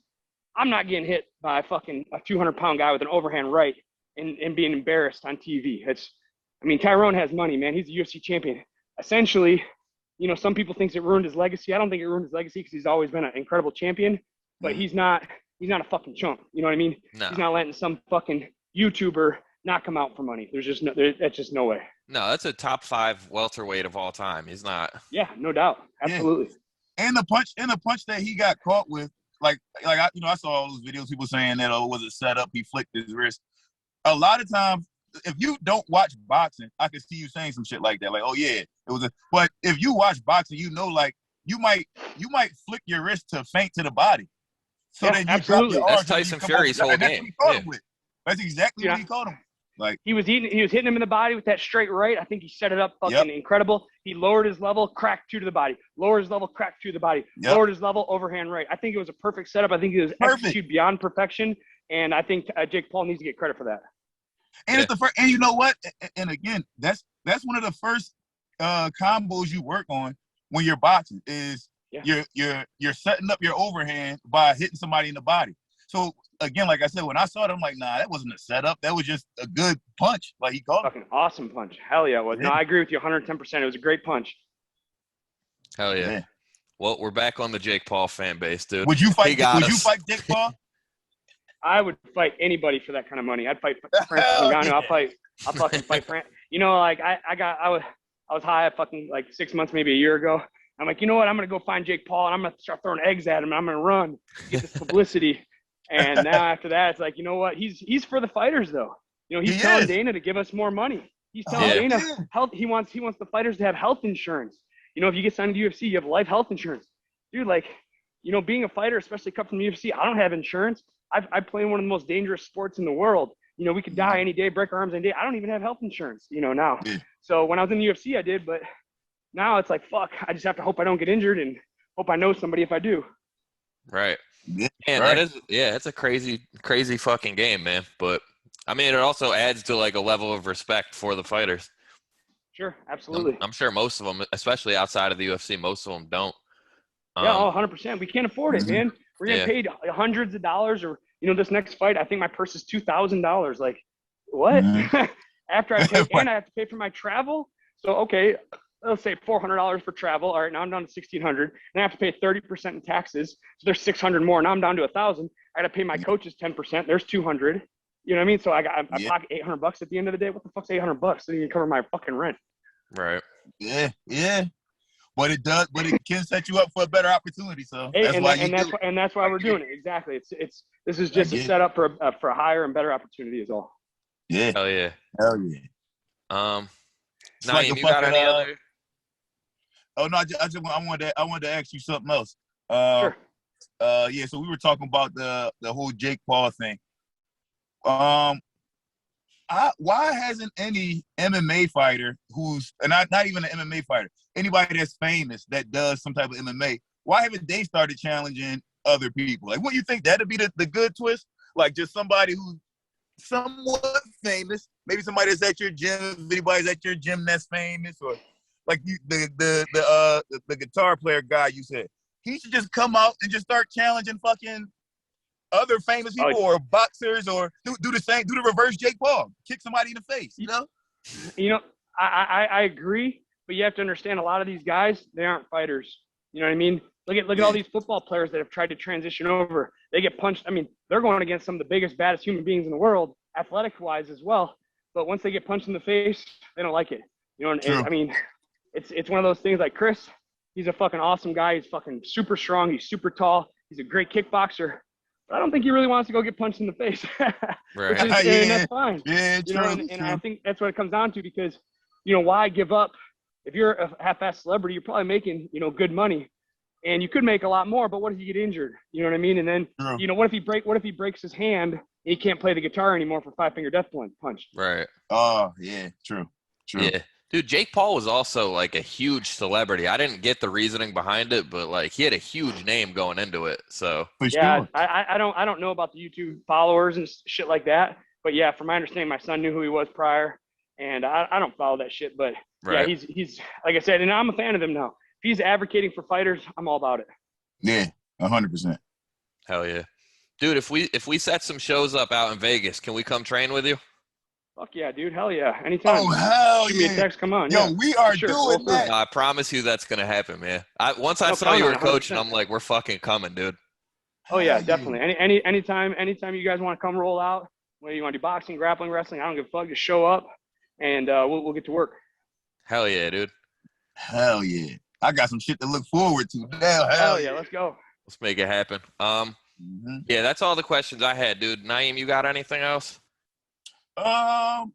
I'm not getting hit by a 200-pound guy with an overhand right and being embarrassed on TV. Tyrone has money, man. He's a UFC champion. Essentially, some people think it ruined his legacy. I don't think it ruined his legacy because he's always been an incredible champion, but he's not a fucking chump. You know what I mean? No. He's not letting some fucking YouTuber knock him out for money. That's just no way. No, that's a top 5 welterweight of all time. He's not. Yeah, no doubt. Absolutely. Yeah. And the punch that he got caught with, like I saw all those videos, people saying that, was it set up? He flicked his wrist. A lot of times, if you don't watch boxing, I can see you saying some shit like that. Like, oh yeah, it was but if you watch boxing, like you might flick your wrist to feint to the body. So then you drop your arms. That's Tyson Fury's whole game. That's exactly what he caught him with. Like he was hitting him in the body with that straight right. I think he set it up fucking incredible. He lowered his level, cracked 2 to the body. Lowered his level, cracked 2 to the body. Lowered his level, overhand right. I think it was a perfect setup. I think it was executed beyond perfection, and I think Jake Paul needs to get credit for that. And it's the first, and you know what? And again, that's one of the first combos you work on when you're boxing is you're setting up your overhand by hitting somebody in the body. So again, like I said, when I saw it, I'm like, nah, that wasn't a setup. That was just a good punch. Like he called it. Fucking awesome punch. Hell yeah, it was. No, I agree with you 110%. It was a great punch. Hell yeah. Well, we're back on the Jake Paul fan base, dude. Would you fight Jake Paul? I would fight anybody for that kind of money. I'd fight Francis Ngannou. I'll fucking fight Francis. Like I was high fucking like 6 months, maybe a year ago. I'm like, you know what? I'm gonna go find Jake Paul and I'm gonna start throwing eggs at him and I'm gonna run, get this publicity. And now after that, it's like, you know what? He's for the fighters though. He's telling Dana to give us more money. He's telling Yeah. Dana he wants the fighters to have health insurance. You know, if you get signed to UFC, you have life health insurance. Dude, like, you know, being a fighter, especially cut from the UFC, I don't have insurance. I play in one of the most dangerous sports in the world. You know, we could die any day, break our arms any day. I don't even have health insurance, you know, now. Yeah. So when I was in the UFC, I did, but now it's like, fuck, I just have to hope I don't get injured and hope I know somebody if I do. Right. Yeah, Man, right. that is, it's a crazy, crazy fucking game, man. But I mean, it also adds to like a level of respect for the fighters. Sure, absolutely. I'm sure most of them, especially outside of the UFC, most of them don't. Yeah, 100%. We can't afford it, man. We're getting Yeah. paid hundreds of dollars, or you know, this next fight, I think my purse is $2,000. Like, what? After I pay, and I have to pay for my travel. So okay, let's say $400 for travel. All right, now I'm down to $1,600, and I have to pay 30% in taxes. So there's 600 more. Now I'm down to $1,000. I got to pay my coaches 10%. There's 200. You know what I mean? So I pocket $800 at the end of the day. What the fuck's $800? So you can cover my fucking rent. Right. Yeah, yeah. But it can set you up for a better opportunity. So that's why we're doing it. Exactly. This is just a setup for a higher and better opportunity is all. Yeah. Hell yeah. Hell yeah. Naeem, like you got any other? Oh no, I wanted to ask you something else. Sure. Yeah. So we were talking about the whole Jake Paul thing. Why hasn't any MMA fighter who's not even an MMA fighter, anybody that's famous that does some type of MMA, why haven't they started challenging other people? Like, what do you think that'd be the good twist? Like, just somebody who's somewhat famous, maybe somebody that's at your gym, if anybody's at your gym that's famous, or like the guitar player guy you said, he should just come out and just start challenging fucking other famous people or boxers, or do the reverse Jake Paul, kick somebody in the face, you know? You know, I agree, but you have to understand a lot of these guys, they aren't fighters. You know what I mean? Look at all these football players that have tried to transition over. They get punched. I mean, they're going against some of the biggest, baddest human beings in the world, athletic-wise as well. But once they get punched in the face, they don't like it. You know, and I mean, it's one of those things like Chris, he's a fucking awesome guy. He's fucking super strong. He's super tall. He's a great kickboxer. But I don't think he really wants to go get punched in the face. Right. And that's fine. Yeah, you know, and I think that's what it comes down to, because, you know, why give up? If you're a half-assed celebrity, you're probably making, you know, good money. And you could make a lot more, but what if you get injured? You know what I mean? And then, you know, what if he breaks his hand and he can't play the guitar anymore for five-finger death punch? Right. Oh, yeah, true. Yeah. Dude, Jake Paul was also like a huge celebrity. I didn't get the reasoning behind it, but like he had a huge name going into it. So yeah, I don't know about the YouTube followers and shit like that. But yeah, from my understanding, my son knew who he was prior, and I don't follow that shit. But yeah, he's like I said, and I'm a fan of him now. If he's advocating for fighters, I'm all about it. Yeah, 100%. Hell yeah, dude. If we set some shows up out in Vegas, can we come train with you? Fuck yeah, dude. Hell yeah. Anytime. Oh, hell Shoot me a text. Come on. Yo, we are doing that. I promise you that's going to happen, man. Once I saw you were coaching, I'm like, we're fucking coming, dude. Oh, yeah, definitely. Anytime you guys want to come roll out, whether you want to do boxing, grappling, wrestling, I don't give a fuck. Just show up, and we'll get to work. Hell yeah, dude. Hell yeah. I got some shit to look forward to. Hell yeah. Let's go. Let's make it happen. Yeah, that's all the questions I had, dude. Naeem, you got anything else? Not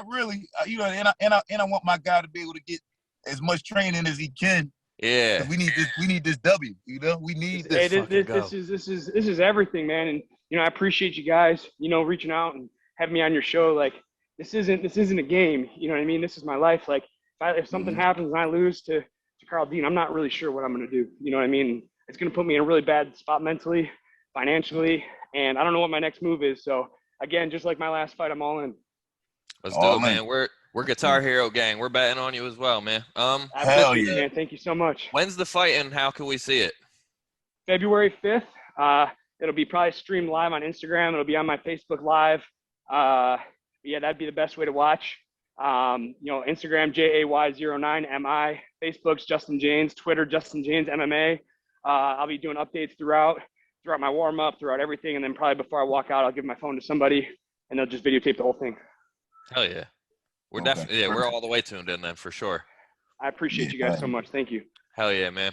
really. You know, and I want my guy to be able to get as much training as he can. Yeah. We need this W. You know, we need this. Hey, this is everything, man. And you know, I appreciate you guys, you know, reaching out and having me on your show. Like, this isn't a game. You know what I mean? This is my life. Like, if something happens and I lose to Carl Dean, I'm not really sure what I'm gonna do. You know what I mean? It's gonna put me in a really bad spot mentally, financially, and I don't know what my next move is. So again, just like my last fight, I'm all in. Let's do it, man. We're Guitar Hero Gang. We're betting on you as well, man. Hell yeah, man. Thank you so much. When's the fight and how can we see it? February 5th. It'll be probably streamed live on Instagram. It'll be on my Facebook Live. Yeah, that'd be the best way to watch. You know, Instagram JAY09MI, Facebook's Justin Jaynes, Twitter Justin Jaynes MMA. I'll be doing updates throughout my warm up, throughout everything, and then probably before I walk out, I'll give my phone to somebody, and they'll just videotape the whole thing. Hell yeah, we're definitely we're all the way tuned in then for sure. I appreciate you guys so much. Thank you. Hell yeah, man.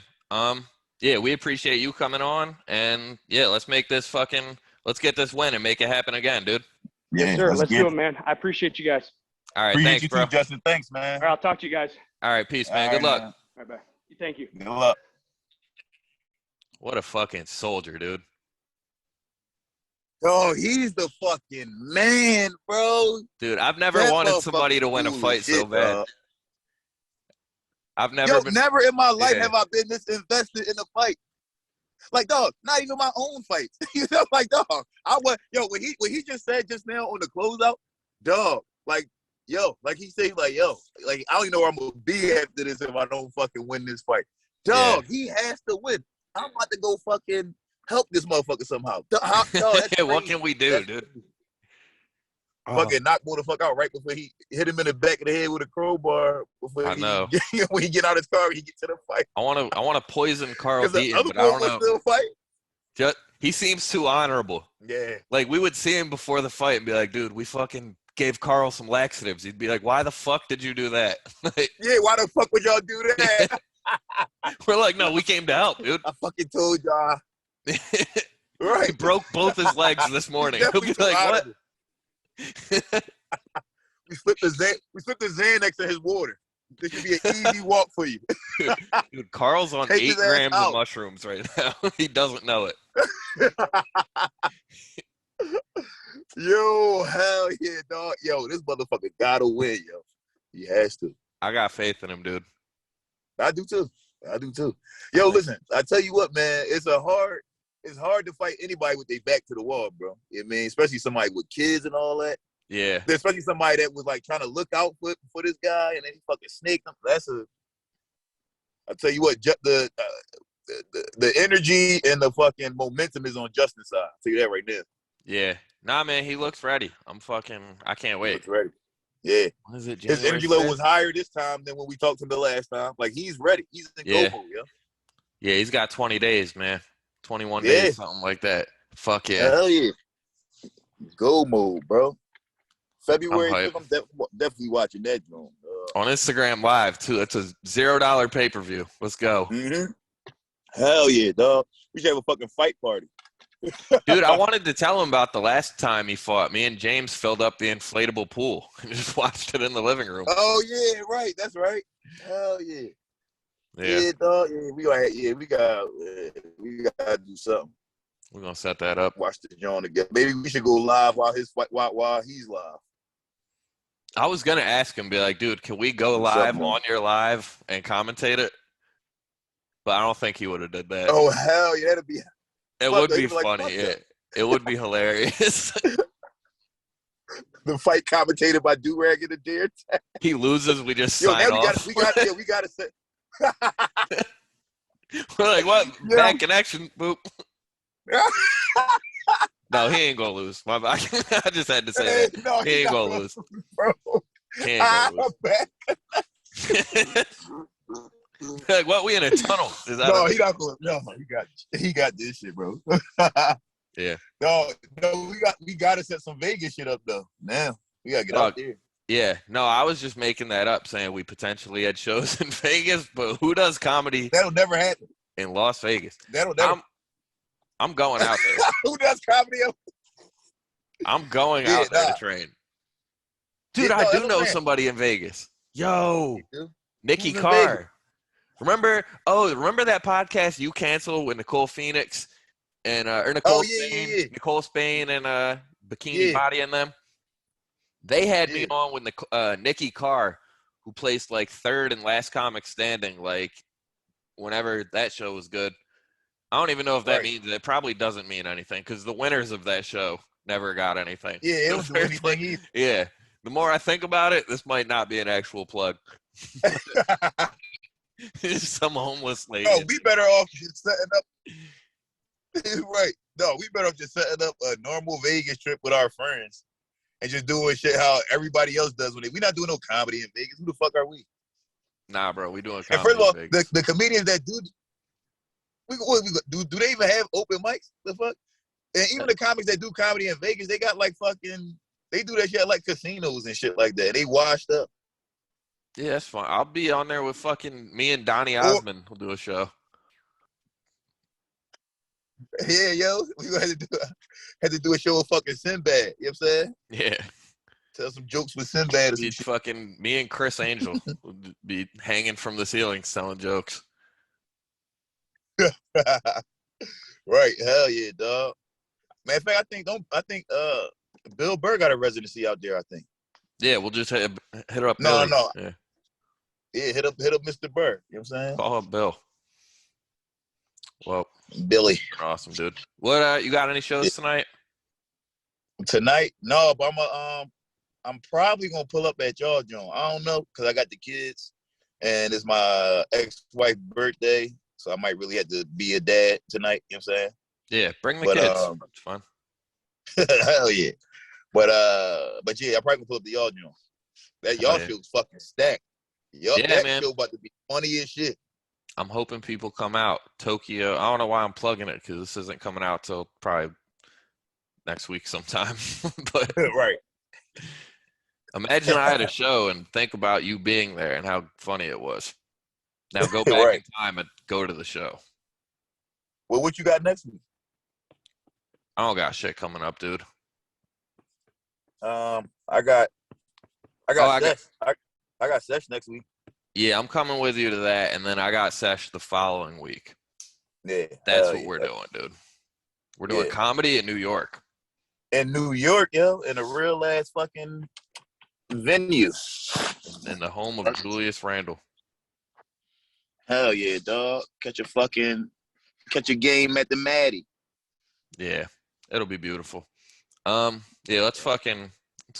Yeah, we appreciate you coming on, and yeah, let's get this win and make it happen again, dude. Yes, sir. Let's do it, man. I appreciate you guys. All right, Appreciate thanks, you bro. too, Justin. Thanks, man. All right, I'll talk to you guys. All right, peace, man. All Good right, luck. man. All right, bye. Thank you. Good luck. What a fucking soldier, dude. Oh, he's the fucking man, bro. Dude, I've never That wanted somebody to motherfucker win a cool as fight so shit, bad. dog. I've never been. Never in my life Yeah. have I been this invested in a fight. Like, dog, not even my own fights. You know, like, dog, when he just said just now on the closeout, dog, like, like he said, like, like, I don't even know where I'm gonna be after this if I don't fucking win this fight. Dog, He has to win. I'm about to go fucking help this motherfucker somehow. Dog, that's What crazy. can we do, That's dude? crazy. Fucking knock the fuck out right before he hit him in the back of the head with a crowbar before I know. when he get out his car and he get to the fight. I want to poison Carl Because the Deaton, other but I boy don't was know. still fight. He seems too honorable. Yeah. Like, we would see him before the fight and be like, dude, we fucking gave Carl some laxatives. He'd be like, why the fuck did you do that? Yeah, why the fuck would y'all do that? We're like, no, we came to help, dude. I fucking told y'all. Right. He broke both his legs this morning. He'll be Definitely like, what? We slipped the Xanax in his water. This should be an easy walk for you. Dude, Carl's on Take 8 his ass grams of out. mushrooms right now. He doesn't know it. Yo, hell yeah, dog. Yo, this motherfucker gotta win, yo. He has to. I got faith in him, dude. I do too. Yo, listen, I tell you what, man, it's hard to fight anybody with their back to the wall, bro. I mean, especially somebody with kids and all that. Yeah. Especially somebody that was like trying to look out for this guy and then he fucking snaked him. I'll tell you what, the energy and the fucking momentum is on Justin's side. I'll tell you that right now. Yeah. Nah, man, he looks ready. I can't wait. He's ready. Yeah. What is it, His January energy level 5th? was higher this time than when we talked to him the last time. Like, he's ready. He's in Yeah. go mode, yo. Yeah, he's got 20 days, man. 21 Yeah. days, something like that. Fuck yeah. Hell yeah. Go mode, bro. February, I'm I'm hyped. definitely watching that joint. On Instagram Live, too. It's a $0 pay-per-view. Let's go. Mm-hmm. Hell yeah, dog. We should have a fucking fight party. Dude, I wanted to tell him about the last time he fought. Me and James filled up the inflatable pool and just watched it in the living room. Oh yeah, right. That's right. Hell yeah. Yeah. Yeah, dog. Yeah, we gotta do something. We're going to set that up. Watch the joint together. Maybe we should go live while he's live. I was going to ask him, be like, dude, can we go What's up, live man? on your live and commentate it? But I don't think he would have did that. Oh hell yeah, that'd be. It fuck would that. be He'd be like, funny. fuck Yeah. that. It would be hilarious. The fight commentated by Durag and the Deertag. He loses, we just Yo, sign now off. we gotta say. We're like, what? Yeah. Bad connection. Boop. No, he ain't going to lose. I just had to say that. No, He ain't not gonna lose. bro. He ain't gonna lose. Like, what? We in a tunnel? Is that No, he not going. No, he got this shit, bro. Yeah. No, we gotta set some Vegas shit up though. Now we gotta get out there. Yeah. No, I was just making that up, saying we potentially had shows in Vegas, but who does comedy That'll never happen. in Las Vegas? That'll never. I'm going out there. Who does comedy? I'm going out there to train. Dude, Yeah, I do that's know what I'm somebody in Vegas. Yo, saying. Nikki Who's in Carr. Vegas? Remember that podcast you canceled with Nicole Phoenix and or Nicole Spain, Yeah. Nicole Spain and Bikini Body and them? They had me on with Nikki Carr, who placed like 3rd and last comic standing, like whenever that show was good. I don't even know if that means it probably doesn't mean anything because the winners of that show never got anything. Yeah, it don't do anything either. Yeah. The more I think about it, this might not be an actual plug. Some homeless lady. No, we better off just setting up. Right. No, we better off just setting up a normal Vegas trip with our friends and just doing shit how everybody else does when we're not doing no comedy in Vegas. Who the fuck are we? Nah, bro, we doing And comedy first of all, in Vegas. the comedians that do they even have open mics? The fuck? And even the comics that do comedy in Vegas, they got like fucking, they do that shit at like casinos and shit like that. They washed up. Yeah, that's fine. I'll be on there with fucking me and Donnie Osmond. We'll do a show. Yeah, yo, we had to do a show with fucking Sinbad. You know what I'm saying? Yeah. Tell some jokes with Sinbad or some Be shit. fucking me and Chris Angel would be hanging from the ceilings telling jokes. Right. Hell yeah, dog. Matter of fact, I think Bill Burr got a residency out there, I think. Yeah, we'll just hit up No, Billy. no. Yeah. Yeah, hit up Mr. Burr. You know what I'm saying? Call up Bill. Well, Billy. awesome, dude. What you got any shows tonight? Tonight? No, but I'm probably gonna pull up at y'all, John. I don't know, because I got the kids and it's my ex-wife's birthday. So I might really have to be a dad tonight, you know what I'm saying? Yeah, bring the kids. It's fun. Hell yeah. But yeah, I probably gonna pull up the y'all, John. That y'all show's fucking stacked. That man. show about to be funny as shit. I'm hoping people come out. Tokyo. I don't know why I'm plugging it because this isn't coming out till probably next week sometime. But right. Imagine I had a show and think about you being there and how funny it was. Now go back in time and go to the show. Well, what you got next week? I don't got shit coming up, dude. I got Sesh next week. Yeah, I'm coming with you to that, and then I got Sesh the following week. Yeah. That's what we're doing, dude. We're doing comedy in New York. In New York, yo, in a real ass fucking venue. In the home of Julius Randle. Hell yeah, dog. Catch a game at the Maddie. Yeah, it'll be beautiful. Yeah, let's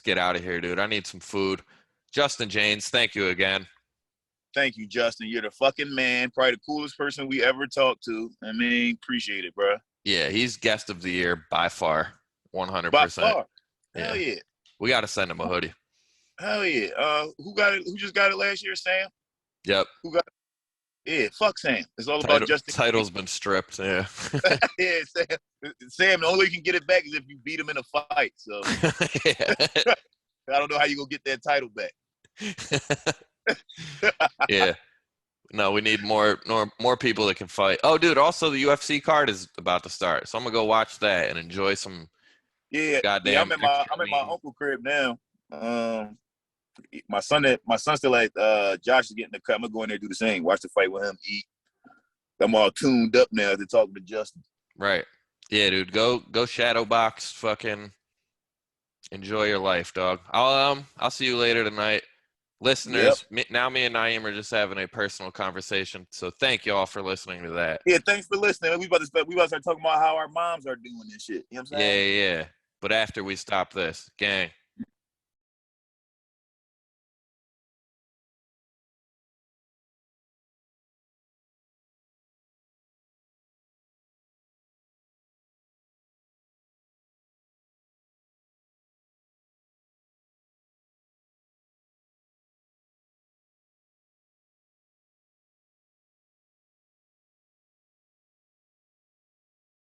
get out of here, dude. I need some food. Justin Jaynes, thank you again. Thank you, Justin. You're the fucking man. Probably the coolest person we ever talked to. I mean, appreciate it, bro. Yeah, he's guest of the year by far. 100%. By far. Hell yeah. We got to send him a hoodie. Hell yeah. Who got it? Who just got it last year? Sam? Yep. Who got it? Yeah, fuck Sam. It's all about Justin. Title's been stripped, yeah. Yeah, Sam, the only way you can get it back is if you beat him in a fight. So I don't know how you gonna get that title back. Yeah. No, we need more people that can fight. Oh, dude, also the UFC card is about to start. So I'm going to go watch that and enjoy some goddamn. I'm at my uncle crib now. My son still at Josh is getting the cut. I'm going to go in there and do the same. Watch the fight with him, eat. I'm all tuned up now to talk to Justin. Right. Yeah, dude, go shadow box, fucking enjoy your life, dog. I'll see you later tonight. Listeners, now me and Naeem are just having a personal conversation, so thank you all for listening to that. Yeah, thanks for listening. We about to start talking about how our moms are doing this shit. You know what I'm saying? Yeah. But after we stop this, gang.